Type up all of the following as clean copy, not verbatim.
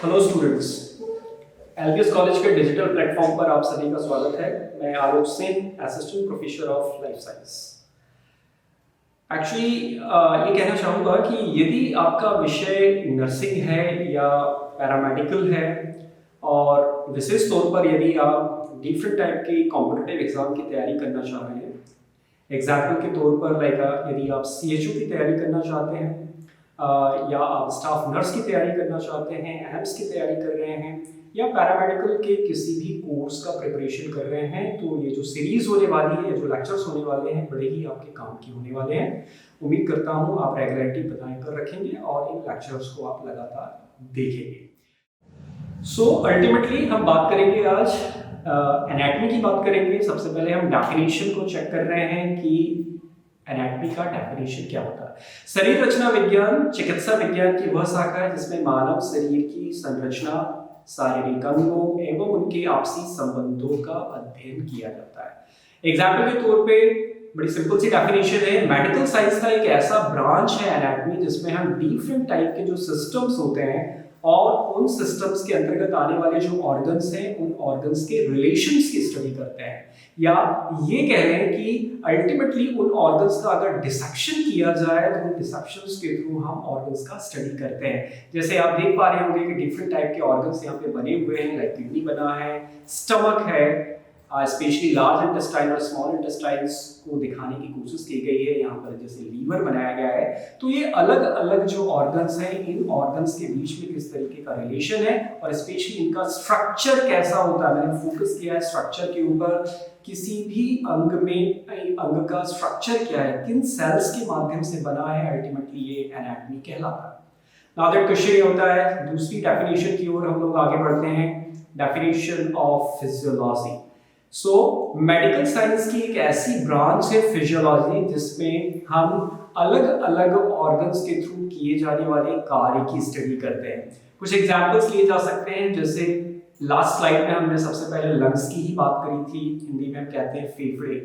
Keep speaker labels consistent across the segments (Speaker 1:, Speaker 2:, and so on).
Speaker 1: Hello students, LBS college के digital platform पर आप सभी का स्वागत है। मैं Alok Singh, assistant professor of life science. Actually ये कहना चाहूँगा कि यदि आपका विषय नर्सिंग है या पैरामेडिकल है और विशेष तौर पर यदि आप डिफरेंट टाइप के कॉम्पिटिटिव एग्जाम की तैयारी करना चाह रहे हैं, एग्जाम्पल के तौर पर यदि आप सीएचओ की तैयारी करना चाहते हैं या आप स्टाफ नर्स की तैयारी करना चाहते हैं, एम्स की तैयारी कर रहे हैं या पैरामेडिकल के किसी भी कोर्स का प्रिपरेशन कर रहे हैं, तो ये जो सीरीज होने वाली है या जो लेक्चर्स होने वाले हैं बड़े ही आपके काम की होने वाले हैं। उम्मीद करता हूँ आप रेगुलरिटी बनाए कर रखेंगे और इन लेक्चर्स को आप लगातार देखेंगे। सो अल्टीमेटली हम बात करेंगे आज एनाटॉमी की बात करेंगे। सबसे पहले हम डेफिनेशन को चेक कर रहे हैं कि एनाटॉमी का डेफिनेशन क्या होता है। शरीर रचना विज्ञान चिकित्सा विज्ञान की वह शाखा है जिसमें मानव शरीर की संरचना, शारीरिक अंगों एवं उनके आपसी संबंधों का अध्ययन किया जाता है। एग्जाम्पल के तौर पे बड़ी सिंपल सी डेफिनेशन है, मेडिकल साइंस का एक ऐसा ब्रांच है एनाटॉमी जिसमें हम डिफरेंट टाइप के जो सिस्टम्स होते हैं और उन सिस्टम्स के अंतर्गत आने वाले जो ऑर्गन्स हैं उन ऑर्गन्स के रिलेशंस की स्टडी करते हैं, या ये कह रहे हैं कि अल्टीमेटली उन ऑर्गन्स का अगर डिसेक्शन किया जाए तो उन डिसेक्शंस के थ्रू हम ऑर्गन्स का स्टडी करते हैं। जैसे आप देख पा रहे होंगे कि डिफरेंट टाइप के ऑर्गन्स यहाँ पे बने हुए हैं, लाइक किडनी बना है, स्टमक है, स्पेशली लार्ज इंटेस्टाइन और स्मॉल इंटेस्टाइन्स को दिखाने की कोशिश की गई है। यहाँ पर जैसे लीवर बनाया गया है, तो ये अलग अलग जो ऑर्गन्स हैं इन ऑर्गन्स के बीच में किस तरीके का रिलेशन है और स्पेशली इनका स्ट्रक्चर कैसा होता है। मैंने फोकस किया है स्ट्रक्चर के ऊपर, किसी भी अंग में अंग का स्ट्रक्चर क्या है, किन सेल्स के माध्यम से बना है, अल्टीमेटली ये एनाटॉमी कहलाता है। नाउ दैट क्वेश्चन ये होता है, दूसरी डेफिनेशन की ओर हम लोग आगे बढ़ते हैं, definition of physiology. So medical science की एक ऐसी ब्रांच है फिजियोलॉजी जिसमें हम अलग अलग ऑर्गन्स के थ्रू किए जाने वाले कार्य की स्टडी करते हैं। कुछ एग्जांपल्स लिए जा सकते हैं, जैसे लास्ट स्लाइड में हमने सबसे पहले लंग्स की ही बात करी थी, हिंदी में हम कहते हैं फेफड़े।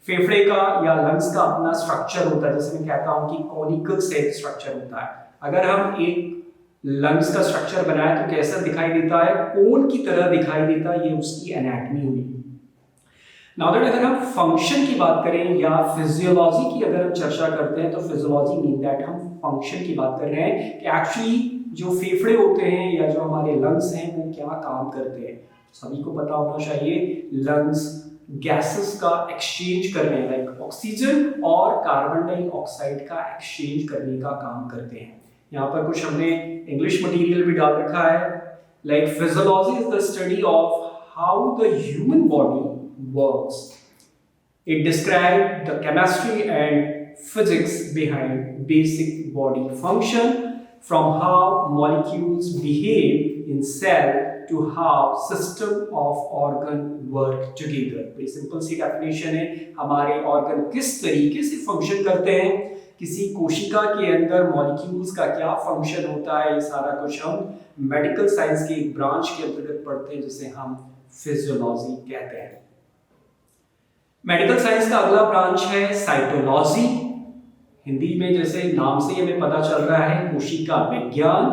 Speaker 1: फेफड़े का या लंग्स का अपना स्ट्रक्चर होता है, जैसे मैं कहता हूँ कि कोनिकल शेप स्ट्रक्चर होता है। अगर हम एक लंग्स का स्ट्रक्चर बनाए तो कैसा दिखाई देता है, कोन की तरह दिखाई देता है, ये उसकी एनाटॉमी हुई। नाउ दैट अगर हम फंक्शन की बात करें या फिजियोलॉजी की अगर हम चर्चा करते हैं तो फिजियोलॉजी मीन दैट हम फंक्शन की बात कर रहे हैं कि एक्चुअली जो फेफड़े होते हैं या जो हमारे लंग्स हैं वो क्या काम करते हैं। सभी को पता होना चाहिए, लंग्स गैसेस का एक्सचेंज करने, लाइक ऑक्सीजन और कार्बन डाइऑक्साइड का एक्सचेंज करने का काम करते हैं। यहाँ पर कुछ हमने इंग्लिश मटेरियल भी डाल रखा है, like physiology is the study of how the human body works. It describes the chemistry and physics behind basic body function, from how molecules behave in cell to how system of organ work together. very simple C definition है, हमारे organ किस तरीके से function करते हैं, किसी कोशिका के अंदर मॉलिक्यूल्स का क्या फंक्शन होता है, ये सारा कुछ हम मेडिकल साइंस के एक ब्रांच के अंतर्गत पढ़ते हैं जिसे हम फिजियोलॉजी कहते हैं। मेडिकल साइंस का अगला ब्रांच है साइटोलॉजी। हिंदी में जैसे नाम से हमें पता चल रहा है कोशिका विज्ञान।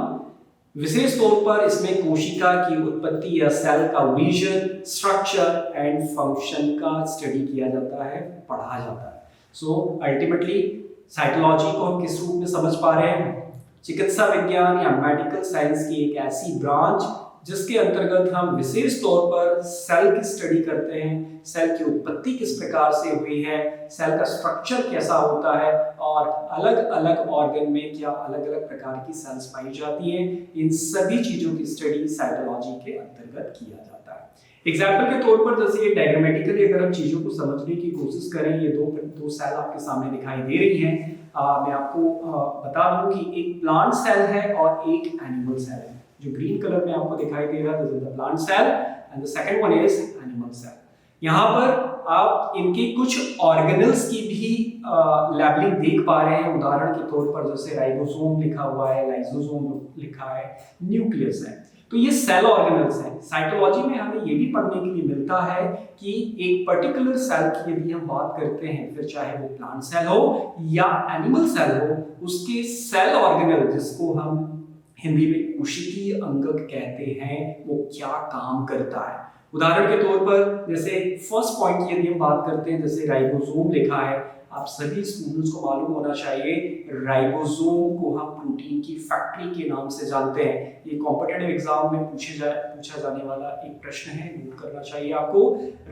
Speaker 1: विशेष तौर पर इसमें कोशिका की उत्पत्ति या सेल का विजन, स्ट्रक्चर एंड फंक्शन का स्टडी किया जाता है, पढ़ा जाता है। सो अल्टीमेटली साइटोलॉजी को हम किस रूप में समझ पा रहे हैं, चिकित्सा विज्ञान या मेडिकल साइंस की एक ऐसी ब्रांच जिसके अंतर्गत हम विशेष तौर पर सेल की स्टडी करते हैं, सेल की उत्पत्ति किस प्रकार से हुई है, सेल का स्ट्रक्चर कैसा होता है और अलग अलग ऑर्गन में क्या अलग अलग प्रकार की सेल्स पाई जाती हैं, इन सभी चीजों की स्टडी साइटोलॉजी के अंतर्गत किया जाता है। एग्जाम्पल के तौर पर जैसे ये डायग्रामेटिकली अगर हम चीजों को समझने की कोशिश करें, ये दो सेल आपके सामने दिखाई दे रही हैं। मैं आपको बता दूं कि एक प्लांट सेल है और एक एनिमल सेल है। जो ग्रीन कलर में आपको दिखाई दे रहा है this is the plant cell and the second one is animal cell. यहाँ पर आप इनके कुछ ऑर्गेनल्स की भी लेबलिंग देख पा रहे हैं। उदाहरण के तौर पर जैसे राइबोसोम लिखा हुआ है, लाइसोसोम लिखा है, न्यूक्लियस है, तो ये सेल ऑर्गेनल्स हैं। साइटोलॉजी में हमें ये भी पढ़ने के लिए मिलता है कि एक पर्टिकुलर सेल की यदि हम बात करते हैं, फिर चाहे वो प्लांट सेल हो या एनिमल सेल हो, उसके सेल ऑर्गेनल जिसको हम हिंदी में कोशिकीय अंगक कहते हैं, वो क्या काम करता है। उदाहरण के तौर पर जैसे फर्स्ट पॉइंट की यदि हम बात करते हैं, जैसे राइबोसोम लिखा है, आप सभी स्टूडेंट्स को मालूम होना चाहिए राइबोसोम को हम प्रोटीन की फैक्ट्री के नाम से जानते हैं। ये कॉम्पिटिटिव एग्जाम में पूछा जाने वाला एक प्रश्न है, नोट करना चाहिए आपको।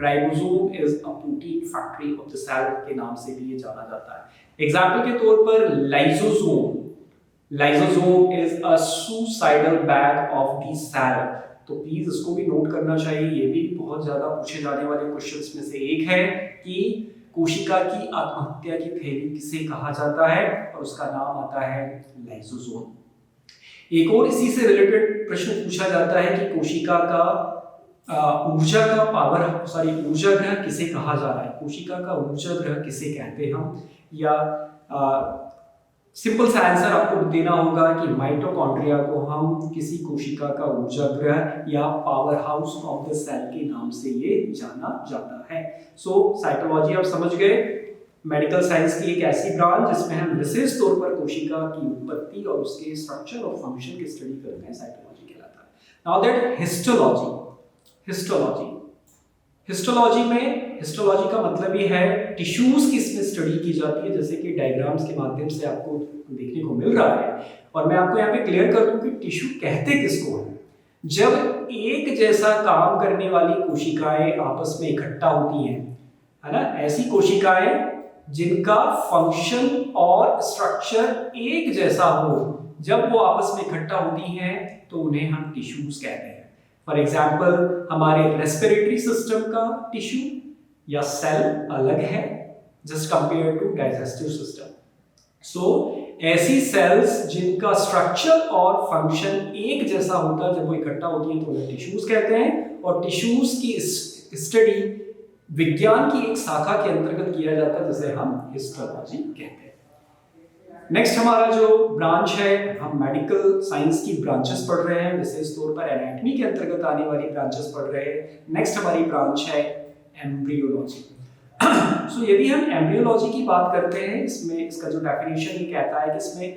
Speaker 1: Ribosome is a protein factory of the cell के नाम से भी ये जाना जाता है। एग्जाम्पल के तौर पर lysosome, lysosome is a suicidal bag of the cell. तो प्लीज इसको भी नोट करना चाहिए, ये भी बहुत ज्यादा पूछे जाने वाले क्वेश्चंस में से एक है कि कोशिका की आत्महत्या की थैली किसे कहा जाता है, और उसका नाम आता है लाइसोसोम। एक और इसी से रिलेटेड प्रश्न पूछा जाता है कि कोशिका का ऊर्जा ग्रह किसे कहा जा रहा है, कोशिका का ऊर्जा ग्रह किसे कहते हैं हम, या सिंपल सा आंसर आपको देना होगा कि माइटोकॉन्ड्रिया को हम किसी कोशिका का ऊर्जा ग्रह या power house of the cell के नाम से ये जाना जाता है। सो साइटोलॉजी आप समझ गए, मेडिकल साइंस की एक ऐसी ब्रांच जिसमें हम विशेष तौर पर कोशिका की उत्पत्ति और उसके स्ट्रक्चर और फंक्शन की स्टडी करते हैं, साइटोलॉजी कहलाता है। नाउ दैट हिस्टोलॉजी, हिस्टोलॉजी का मतलब ये है टिश्यूज की इसमें स्टडी की जाती है, जैसे कि डायग्राम्स के माध्यम से आपको देखने को मिल रहा है। और मैं आपको यहाँ पे क्लियर कर दूं कि टिश्यू कहते किसको हैं। जब एक जैसा काम करने वाली कोशिकाएं आपस में इकट्ठा होती हैं, है ना, ऐसी कोशिकाएं जिनका फंक्शन और स्ट्रक्चर एक जैसा हो, जब वो आपस में इकट्ठा होती हैं तो उन्हें हम टिश्यूज कहते हैं। फॉर एग्जाम्पल हमारे रेस्पिरेटरी सिस्टम का टिश्यू या सेल अलग है just compare to digestive system. So ऐसी सेल्स जिनका स्ट्रक्चर और फंक्शन एक जैसा होता है, जब वो इकट्ठा होती हैं तो उन्हें टिश्यूज कहते हैं। और टिश्यूज की स्टडी विज्ञान की एक शाखा के अंतर्गत किया जाता है, जिसे हम हिस्टोलॉजी कहते हैं। नेक्स्ट हमारा जो ब्रांच है, हम मेडिकल साइंस की ब्रांचेस पढ़ रहे हैं, विशेष तौर पर एनाटॉमी के अंतर्गत आने वाली ब्रांचेस पढ़ रहे हैं। नेक्स्ट हमारी ब्रांच है एम्ब्रियोलॉजी। सो यदि हम एम्ब्रियोलॉजी की बात करते हैं, इसमें इसका जो डेफिनेशन ये कहता है कि इसमें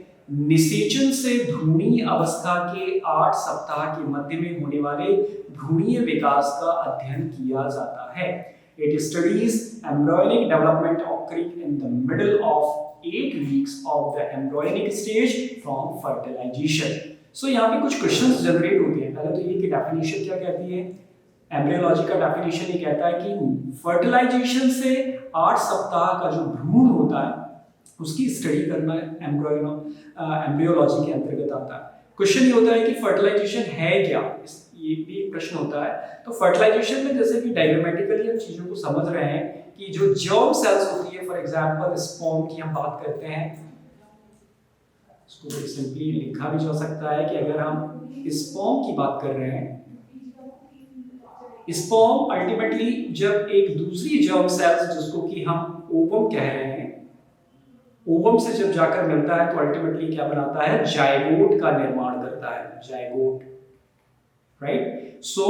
Speaker 1: निषेचन से भ्रूणीय अवस्था के 8 सप्ताह के मध्य में होने वाले भ्रूणीय विकास का अध्ययन किया जाता है। It studies embryonic development occurring in the middle of 8 weeks of the embryonic stage from fertilization. So यहाँ पे कुछ क्वेश्चंस जनरेट होते हैं। पहले तो ये कि डेफिनेशन क्या कहती है, एम्ब्रियोलॉजी का डेफिनेशन ये कहता है कि फर्टिलाइजेशन से 8 सप्ताह का जो भ्रूण होता है उसकी स्टडी करना एम्ब्रियोलॉजी के अंतर्गत आता है। क्वेश्चन ये होता है कि फर्टिलाइजेशन है क्या, ये भी एक प्रश्न होता है। तो फर्टिलाइजेशन में जैसे कि डायग्रामेटिकली हम चीजों को समझ रहे हैं कि जो जर्म सेल्स होती है, फॉर एग्जांपल स्पर्म की हम बात करते हैं, इसको सिंपली लिखा भी जा सकता है कि अगर हम स्पर्म की बात कर रहे हैं, स्पर्म अल्टीमेटली जब एक दूसरी जर्म सेल्स जिसको कि हम ओवम कह रहे हैं, ओवम से जब जाकर मिलता है तो अल्टीमेटली क्या बनाता है, जायगोट का निर्माण करता है, जायगोट, राइट। सो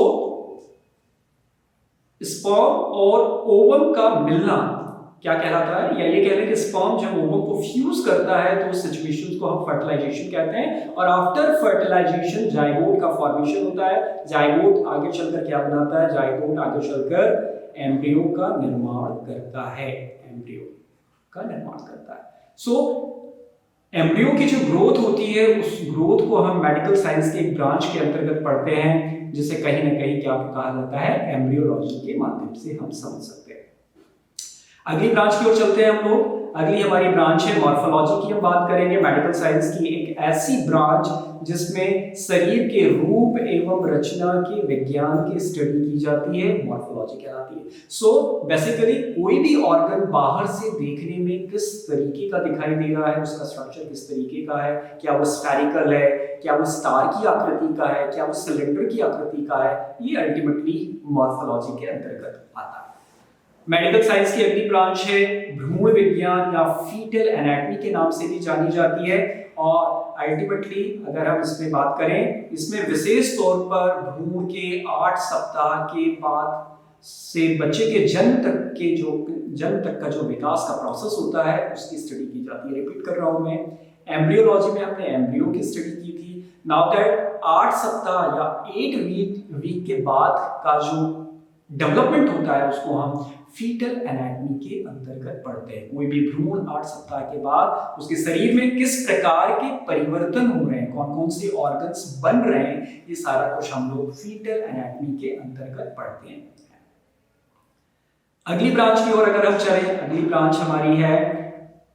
Speaker 1: स्पर्म और ओवम का मिलना क्या कहलाता है, या ये कह लें कि स्पर्म जब ओवम को फ्यूज करता है तो उस सिचुएशन को हम फर्टिलाइजेशन कहते हैं। और आफ्टर फर्टिलाइजेशन जायगोट का फॉर्मेशन होता है। जायगोट आगे चलकर क्या बनाता है, जायगोट आगे चलकर एम्ब्रियो का निर्माण करता है, एम्ब्रियो का निर्माण करता है। सो एम्ब्रियो की जो ग्रोथ होती है, उस ग्रोथ को हम मेडिकल साइंस के एक ब्रांच के अंतर्गत पढ़ते हैं, जिसे कहीं ना कहीं क्या कहा जाता है, एम्ब्रियोलॉजी के माध्यम से हम समझ सकते हैं। अगली ब्रांच की ओर चलते हैं हम लोग। अगली हमारी ब्रांच है मॉर्फोलॉजी की। हम बात करेंगे मेडिकल साइंस की एक ऐसी ब्रांच जिसमें शरीर के रूप एवं रचना के विज्ञान की स्टडी की जाती है, मॉर्फोलॉजी कहलाती है। सो बेसिकली कोई भी ऑर्गन बाहर से देखने में किस तरीके का दिखाई दे रहा है, उसका स्ट्रक्चर किस तरीके का है, क्या वो स्फेरिकल है, क्या वो स्टार की आकृति का है, क्या वो सिलेंडर की आकृति का है, ये अल्टीमेटली मॉर्फोलॉजी के अंतर्गत आता है। मेडिकल साइंस की अगली ब्रांच है भ्रूण विज्ञान या फीटल एनाटॉमी के नाम से भी जानी जाती है। और अल्टीमेटली अगर हम इसमें बात करें, इसमें विशेष तौर पर भ्रूण के 8 सप्ताह के बाद से बच्चे के जन्म तक का जो विकास का प्रोसेस होता है उसकी स्टडी की जाती है। रिपीट कर रहा हूं मैं, एम्ब्रियोलॉजी में हमने एम्ब्रियो की स्टडी की थी, नाउ दैट 8 सप्ताह या 8 वीक के बाद का जो डेवलपमेंट होता है उसको हम फीटल एनाटॉमी के अंतर्गत पढ़ते हैं। कोई भी भ्रूण 8 सप्ताह के बाद उसके शरीर में किस प्रकार के परिवर्तन हो रहे हैं, कौन कौन से ऑर्गन्स बन रहे हैं, ये सारा कुछ हम लोग फीटल एनाटॉमी के अंतर्गत पढ़ते हैं। अगली ब्रांच की ओर अगर हम चलें, अगली ब्रांच हमारी है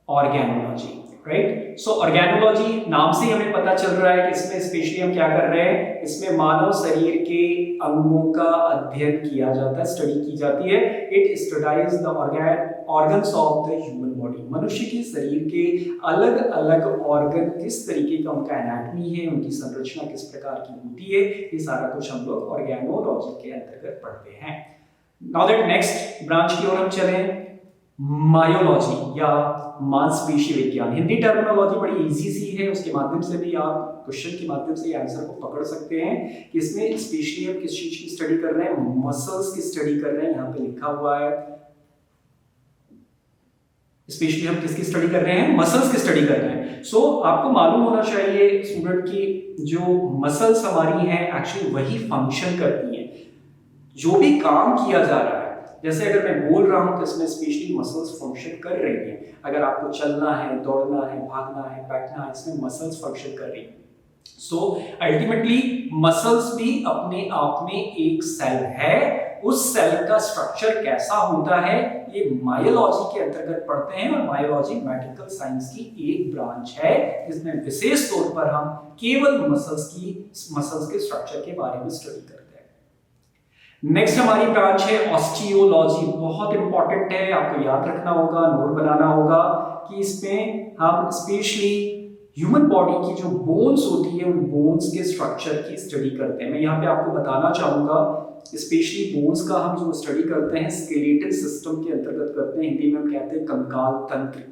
Speaker 1: ऑर्गेनोलॉजी, राइट। सो ऑर्गेनोलॉजी नाम से हमें पता चल रहा है कि इसमें स्पेशली हम क्या कर रहे हैं, इसमें मानव शरीर के अंगों का अध्ययन किया जाता है, स्टडी की जाती है। It studies the organs of the human body. मनुष्य के शरीर के अलग अलग ऑर्गन किस तरीके का उनका एनाटॉमी है, उनकी संरचना किस प्रकार की होती है, ये सारा कुछ हम लोग ऑर्गेनोलॉजी के अंतर्गत पढ़ते हैं। नाउ दैट नेक्स्ट ब्रांच की ओर हम चलें, मायोलॉजी या मांसपेशी विज्ञान। हिंदी टर्मिनोलॉजी बड़ी इजी सी है, उसके माध्यम से भी आप क्वेश्चन के माध्यम से आंसर को पकड़ सकते हैं कि इसमें स्पेशली हम किस चीज की स्टडी कर रहे हैं, मसल्स की स्टडी कर रहे हैं। यहाँ पे लिखा हुआ है स्पेशली हम किसकी स्टडी कर रहे हैं, मसल्स की स्टडी कर रहे हैं। सो आपको मालूम होना चाहिए स्टूडेंट की जो मसल्स हमारी हैं एक्चुअली वही फंक्शन करती हैं, जो भी काम किया जा रहा है। जैसे अगर मैं बोल रहा हूं तो इसमें स्पेशली मसल्स फंक्शन कर रही हैं। अगर आपको चलना है, दौड़ना है, भागना है, बैठना है, इसमें मसल्स फंक्शन कर रही हैं। सो अल्टीमेटली मसल्स भी अपने आप में एक सेल है। उस सेल का स्ट्रक्चर कैसा होता है ये मायोलॉजी के अंतर्गत पढ़ते हैं, और मायोलॉजी मेडिकल साइंस की एक ब्रांच है जिसमें विशेष तौर पर हम केवल मसल्स के स्ट्रक्चर के बारे में स्टडी करते हैं। नेक्स्ट हमारी ब्रांच है ऑस्टियोलॉजी। बहुत इंपॉर्टेंट है, आपको याद रखना होगा, नोट बनाना होगा कि इसमें हम स्पेशली ह्यूमन बॉडी की जो बोन्स होती है उन बोन्स के स्ट्रक्चर की स्टडी करते हैं। मैं यहाँ पे आपको बताना चाहूंगा स्पेशली बोन्स का हम जो स्टडी करते हैं स्केलेटल सिस्टम के अंतर्गत करते हैं, हिंदी में हम कहते हैं कंकाल तंत्र।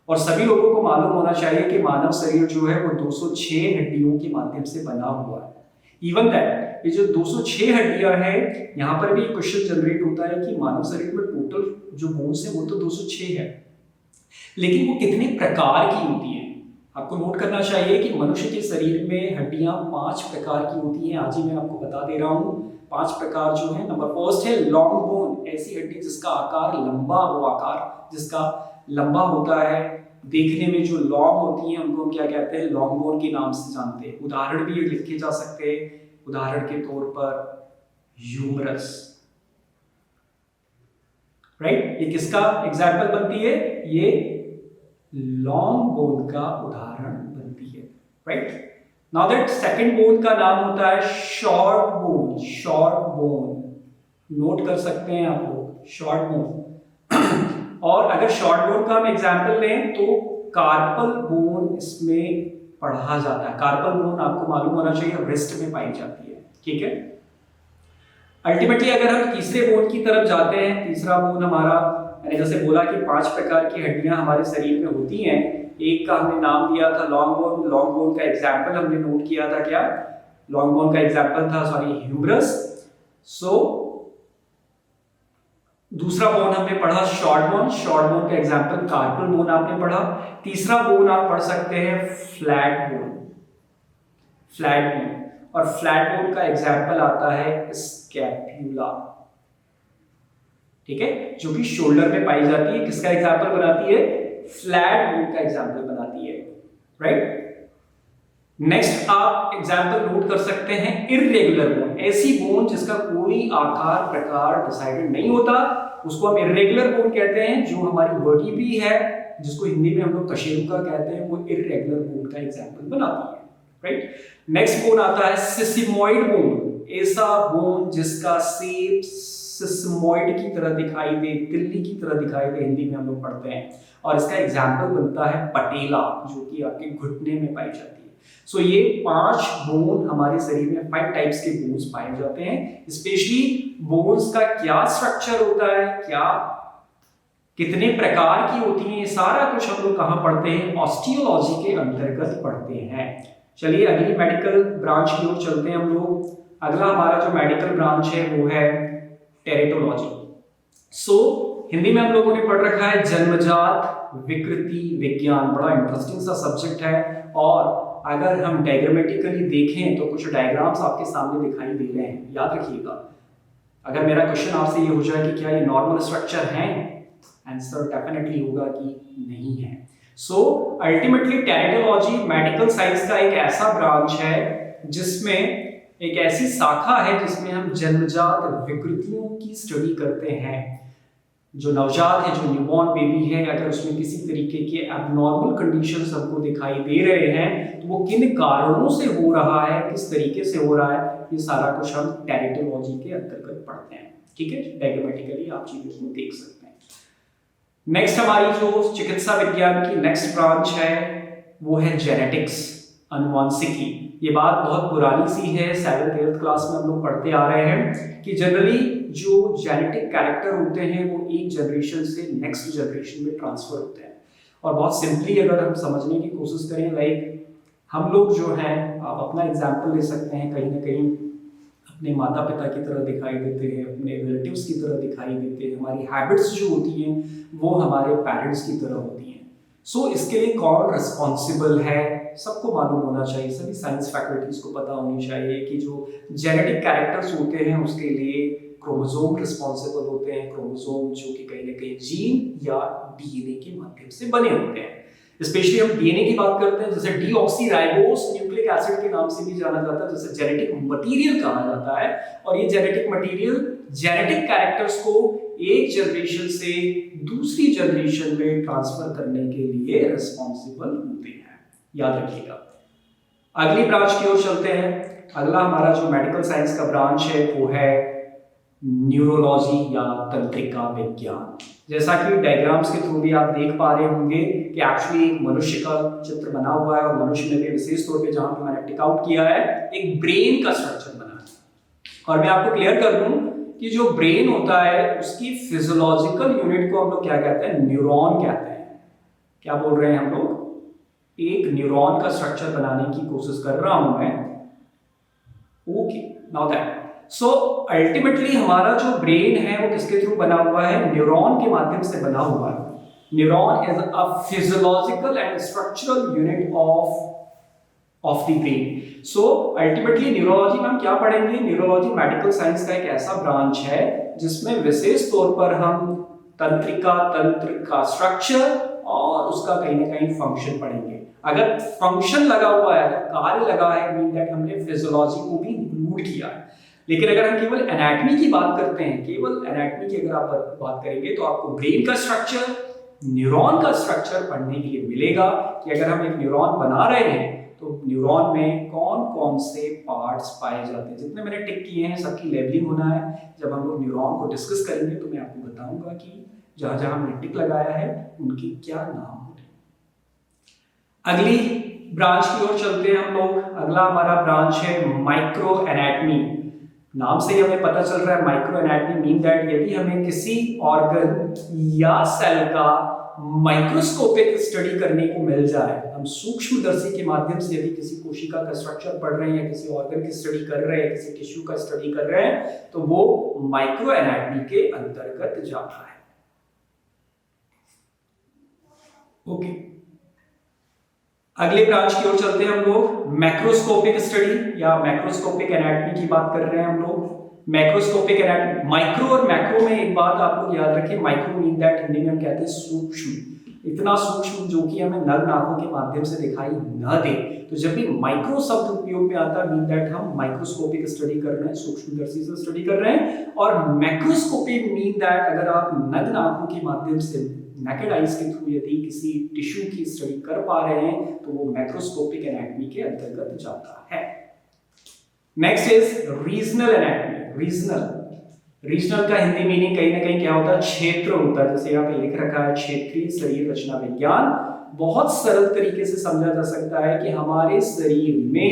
Speaker 1: और सभी लोगों को मालूम होना चाहिए कि मानव शरीर जो है वो 206 हड्डियों के माध्यम से बना हुआ है। इवन दैट ये जो 206 हड्डियां हैं, यहाँ पर भी क्वेश्चन जनरेट होता है कि मानव शरीर में टोटल जो बोन्स है वो तो 206 है, लेकिन वो कितने प्रकार की होती हैं। आपको नोट करना चाहिए कि मनुष्य के शरीर में हड्डियां 5 प्रकार की होती हैं। आज ही मैं आपको बता दे रहा हूँ 5 प्रकार जो है। नंबर फर्स्ट है लॉन्ग बोन, ऐसी हड्डी जिसका आकार लंबा हो, आकार जिसका लंबा होता है, देखने में जो लॉन्ग होती हैं उनको हम क्या कहते हैं, लॉन्ग बोन के नाम से जानते हैं। उदाहरण भी लिखे जा सकते हैं, उदाहरण के तौर पर ह्यूमरस, राइट। ये किसका एग्जाम्पल बनती है, ये लॉन्ग बोन का उदाहरण बनती है, right. Now that second bone का नाम होता है short bone. Short bone note कर सकते हैं आप लोग, शॉर्ट बोन। और अगर शॉर्ट बोन का हम एग्जाम्पल लें तो कार्पल बोन इसमें पढ़ा जाता है। कार्पल बोन आपको मालूम होना चाहिए रिस्ट में पाई जाती है, ठीक है। अल्टीमेटली अगर हम तीसरे बोन की तरफ जाते हैं, तीसरा बोन हमारा, मैंने जैसे बोला कि 5 प्रकार की हड्डियां हमारे शरीर में होती हैं। एक का हमने नाम दिया था लॉन्ग बोन। लॉन्ग बोन का एग्जाम्पल हमने नोट किया था, क्या लॉन्ग बोन का एग्जाम्पल था, सॉरी, ह्यूमरस। सो दूसरा बोन हमने पढ़ा शॉर्ट बोन। शॉर्ट बोन का एग्जाम्पल कार्पल बोन आपने पढ़ा। तीसरा बोन आप पढ़ सकते हैं फ्लैट बोन। फ्लैट बोन, और फ्लैट बोन का एग्जाम्पल आता है स्कैपुला, ठीक है, जो कि शोल्डर में पाई जाती है। किसका एग्जाम्पल बनाती है, फ्लैट बोन का एग्जाम्पल बनाती है, राइट। नेक्स्ट आप एग्जाम्पल नोट कर सकते हैं इर्रेगुलर बोन। ऐसी बोन जिसका कोई आकार प्रकार डिसाइडेड नहीं होता, उसको हम इर्रेगुलर बोन कहते हैं। जो हमारी वर्टिब्री है, जिसको हिंदी में हम लोग कशेरुका कहते हैं, वो इर्रेगुलर बोन का एग्जाम्पल बनाती है, राइट। नेक्स्ट बोन आता है सिस्मोइड बोन। ऐसा बोन जिसका शेप सिस्मोइड की तरह दिखाई दे, तिल्ली की तरह दिखाई दे, हिंदी में हम लोग पढ़ते हैं। और इसका एग्जाम्पल बनता है पटेला, जो कि आपके घुटने में पाई जाती है। सो ये 5 बोन हमारे शरीर में 5 टाइप्स के बोन्स पाए जाते हैं। स्पेशली बोन्स का क्या स्ट्रक्चर होता है, क्या कितने प्रकार की होती हैं, ये सारा कुछ हम लोग कहाँ पढ़ते हैं, ऑस्टियोलॉजी के अंतर्गत पढ़ते हैं। चलिए अगली मेडिकल ब्रांच की ओर चलते हैं हम लोग। अगला हमारा जो मेडिकल ब्रांच है वो है टेरेटोलॉजी। सो हिंदी में हम लोगों ने पढ़ रखा है जन्मजात विकृति विज्ञान। बड़ा इंटरेस्टिंग सा सब्जेक्ट है। और अगर हम डायग्रामेटिकली देखें तो कुछ डायग्राम्स आपके सामने दिखाई दे रहे हैं, याद रखिएगा। अगर मेरा क्वेश्चन आपसे ये हो जाए कि क्या ये नॉर्मल स्ट्रक्चर है, आंसर डेफिनेटली होगा कि नहीं है। सो अल्टीमेटली टेरिटोलॉजी मेडिकल साइंस का एक ऐसा ब्रांच है जिसमें एक ऐसी शाखा है जिसमें हम जन्मजात विकृतियों की स्टडी करते हैं। जो नवजात है, जो न्यूबॉर्न बेबी है, अगर उसमें किसी तरीके के एबनॉर्मल कंडीशंस हमको दिखाई दे रहे हैं तो वो किन कारणों से हो रहा है, किस तरीके से हो रहा है, ये सारा कुछ हम टेरिटोलॉजी के अंतर्गत पढ़ते हैं। ठीक है, डायग्रामेटिकली आप चीजों को देख सकते हैं। नेक्स्ट हमारी जो चिकित्सा विज्ञान की नेक्स्ट ब्रांच है वो है जेनेटिक्स, अनुवांशिकी। ये बात बहुत पुरानी सी है, 7th 8th क्लास में हम लोग पढ़ते आ रहे हैं कि जनरली जो जेनेटिक कैरेक्टर होते हैं वो एक जनरेशन से नेक्स्ट जनरेशन में ट्रांसफर होते हैं। और बहुत सिंपली अगर हम समझने की कोशिश करें, लाइक हम लोग जो हैं, आप अपना एग्जाम्पल ले सकते हैं, कहीं ना कहीं अपने माता पिता की तरह दिखाई देते हैं, अपने रिलेटिव्स की तरह दिखाई देते हैं, हमारी हैबिट्स जो होती हैं वो हमारे पेरेंट्स की तरह होती हैं। सो इसके लिए कौन रिस्पॉन्सिबल है, सबको मालूम होना चाहिए, सभी साइंस फैकल्टीज को पता होनी चाहिए कि जो जेनेटिक कैरेक्टर्स होते हैं उसके लिए क्रोमोसोम रिस्पॉन्सिबल होते हैं। क्रोमोसोम जो कि कहीं ना कहीं जीन या डीएनए के माध्यम से बने होते हैं। स्पेशली हम डीएनए की बात करते हैं, जैसे डीऑक्सीराइबोस न्यूक्लिक एसिड के नाम से भी जाना जाता है, जैसे जेनेटिक मटेरियल कहा जाता है। और ये जेनेटिक मटेरियल जेनेटिक कैरेक्टर्स को एक जनरेशन से दूसरी जनरेशन में ट्रांसफर करने के लिए रिस्पॉन्सिबल होते हैं, याद रखिएगा। अगली ब्रांच की ओर चलते हैं। अगला हमारा जो मेडिकल साइंस का ब्रांच है वो है न्यूरोलॉजी या तंत्रिका विज्ञान। जैसा कि डायग्राम्स के थ्रू भी आप देख पा रहे होंगे कि एक्चुअली एक मनुष्य का चित्र बना हुआ है और मनुष्य में भी विशेष तौर पे जहां पे मैंने टिक आउट किया है एक ब्रेन का स्ट्रक्चर बना है। और मैं आपको क्लियर कर दूं कि जो ब्रेन होता है उसकी फिजियोलॉजिकल यूनिट को हम लोग क्या कहते हैं, न्यूरॉन कहते हैं। क्या बोल रहे हैं हम लोग, एक न्यूरॉन का स्ट्रक्चर बनाने की कोशिश कर रहा हूं मैं। Okay, now that so ultimately हमारा जो ब्रेन है वो किसके थ्रू बना हुआ है, न्यूरॉन के माध्यम से बना हुआ है। Neuron is a physiological and structural unit of the brain. So ultimately neurology में हम क्या पढ़ेंगे, न्यूरोलॉजी मेडिकल साइंस का एक ऐसा ब्रांच है जिसमें विशेष तौर पर हम तंत्र का स्ट्रक्चर और उसका कहीं ना कहीं फंक्शन पढ़ेंगे। अगर फंक्शन लगा हुआ है, अगर कार्य लगा है, मीन दैट हमने फिजियोलॉजी को भी इंक्लूड किया है। लेकिन अगर हम केवल एनाटॉमी की बात करते हैं, केवल एनाटॉमी की अगर आप बात करेंगे तो आपको ब्रेन का स्ट्रक्चर, न्यूरॉन का स्ट्रक्चर पढ़ने के लिए मिलेगा कि अगर हम एक न्यूरॉन बना रहे हैं तो न्यूरॉन में कौन कौन से पार्ट्स पाए जाते हैं। जितने मैंने टिक किए हैं सबकी लेबलिंग होना है। जब हम लोग न्यूरॉन को डिस्कस करेंगे तो मैं आपको बताऊंगा कि जहां जहां हमने टिक लगाया है उनकी क्या नाम होते हैं। अगली ब्रांच की ओर चलते हैं हम लोग। अगला हमारा ब्रांच है माइक्रो एनाटॉमी। नाम से ही हमें पता चल रहा है माइक्रो एनाटॉमी मीन दैट यदि हमें किसी ऑर्गन या सेल का माइक्रोस्कोपिक स्टडी करने को मिल जाए, हम सूक्ष्मदर्शी के माध्यम से यदि किसी कोशिका का स्ट्रक्चर पढ़ रहे हैं या किसी ऑर्गन की स्टडी कर रहे हैं, किसी टिश्यू का स्टडी कर रहे हैं, तो वो माइक्रो एनाटॉमी के अंतर्गत जाता है। ओके, अगले ब्रांच की ओर चलते हैं हम लोग। मैक्रोस्कोपिक स्टडी या मैक्रोस्कोपिक एनाटॉमी की बात कर रहे हैं हम लोग। मैक्रोस्कोपिक एनाटॉमी, माइक्रो और मैक्रो में एक बात आप लोग याद रखें, माइक्रो मीन दैट हिंदी में हम कहते हैं सूक्ष्म, इतना सूक्ष्म जो कि हमें नग्न आंखों के माध्यम से दिखाई न दे। तो जब भी माइक्रो शब्द उपयोग में आता है मीन दैट हम माइक्रोस्कोपिक स्टडी कर रहे हैं, सूक्ष्मदर्शी से स्टडी कर रहे हैं। और मैक्रोस्कोपिक मीन दैट अगर आप नग्न आंखों के माध्यम से नेकेड आइज के थ्रू यदि किसी टिश्यू की स्टडी कर पा रहे हैं तो वो मैक्रोस्कोपिक एनाटॉमी के अंतर्गत जाता है। Next is regional anatomy. Regional का हिंदी मीनिंग कहीं ना कहीं क्या होता है, क्षेत्र होता है। जैसे यहाँ पे लिख रखा है क्षेत्रीय शरीर रचना विज्ञान। बहुत सरल तरीके से समझा जा सकता है कि हमारे शरीर में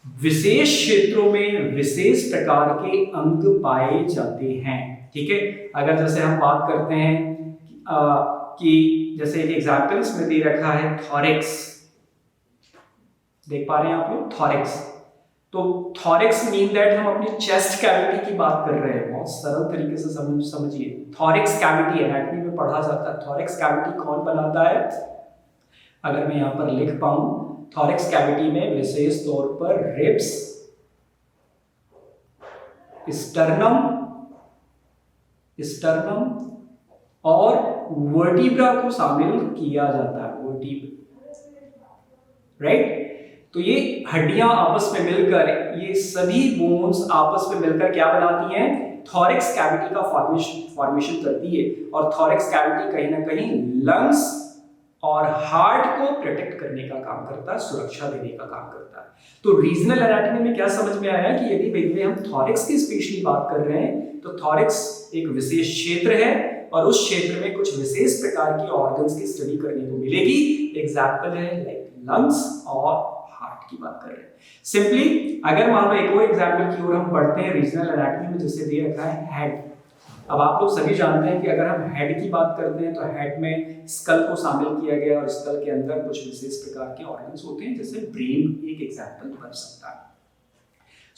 Speaker 1: विशेष क्षेत्रों में विशेष प्रकार के अंग पाए जाते हैं। ठीक है, अगर जैसे हम बात करते हैं कि जैसे एक एग्जाम्पल इसमें दे रखा है थॉरेक्स, देख पा रहे हैं आप लोग थॉरेक्स। तो थॉरेक्स मीन दैट हम अपनी चेस्ट कैविटी की बात कर रहे हैं। बहुत सरल तरीके से समझिए, थॉरेक्स कैविटी एनाटॉमी में पढ़ा जाता है। थॉरेक्स कैविटी कौन बनाता है, अगर मैं यहाँ पर लिख पाऊं थॉरेक्स कैविटी में विशेष तौर पर रिब्स, स्टर्नम और वर्टिब्रा को शामिल किया जाता है। राइट? तो ये हड्डियां आपस में मिलकर, ये सभी बोन्स आपस में मिलकर क्या बनाती हैं? थॉरेक्स कैविटी का फॉर्मेशन करती है। और थॉरेक्स कैविटी कहीं ना कहीं लंग्स और हार्ट को प्रोटेक्ट करने का काम करता है, सुरक्षा देने का काम करता है। तो रीजनल एनाटॉमी में क्या समझ में आया कि यदि भाई हम थॉरेक्स की स्पेशली बात कर रहे हैं तो थॉरेक्स एक विशेष क्षेत्र है और उस क्षेत्र में कुछ विशेष प्रकार की ऑर्गन्स की स्टडी करने को मिलेगी। एग्जाम्पल है लाइक लंग्स और हार्ट की बात कर रहे हैं। सिंपली अगर मान लो एक और एग्जाम्पल की ओर हम बढ़ते हैं रीजनल एनाटॉमी में, जैसे दे रखा है हेड। अब आप लोग सभी जानते हैं कि अगर हम हेड की बात करते हैं तो हेड में स्कल को शामिल किया गया और स्कल के अंदर कुछ विशेष प्रकार के ऑर्गन्स होते हैं, जैसे ब्रेन एक एग्जाम्पल बन सकता है।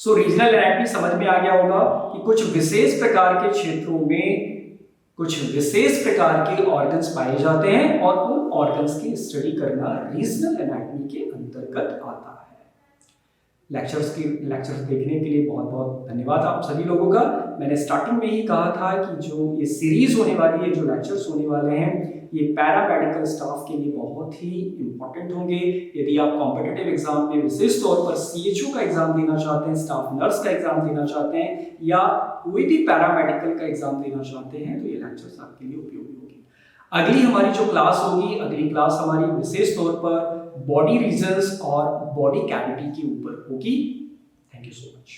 Speaker 1: सो रीजनल एनाटॉमी समझ में आ गया होगा कि कुछ विशेष प्रकार के क्षेत्रों में कुछ विशेष प्रकार के ऑर्गन्स पाए जाते हैं और उन ऑर्गन्स की स्टडी करना रीजनल एनाटॉमी के अंतर्गत आता है। लेक्चर्स देखने के लिए बहुत बहुत धन्यवाद आप सभी लोगों का। मैंने स्टार्टिंग में ही कहा था कि जो ये सीरीज होने वाली है, जो लेक्चर्स होने वाले हैं, ये पैरामेडिकल स्टाफ के लिए बहुत ही इंपॉर्टेंट होंगे। यदि आप कॉम्पिटिटिव एग्जाम में विशेष तौर पर सीएचओ का एग्जाम देना चाहते हैं, स्टाफ नर्स का एग्जाम देना चाहते हैं या कोई भी पैरामेडिकल का एग्जाम देना चाहते हैं तो ये लेक्चर्स आपके लिए उपयोगी होगी। अगली हमारी जो क्लास होगी, अगली क्लास हमारी विशेष तौर पर बॉडी रीजन्स और बॉडी कैविटी के ऊपर होगी। Thank you so much.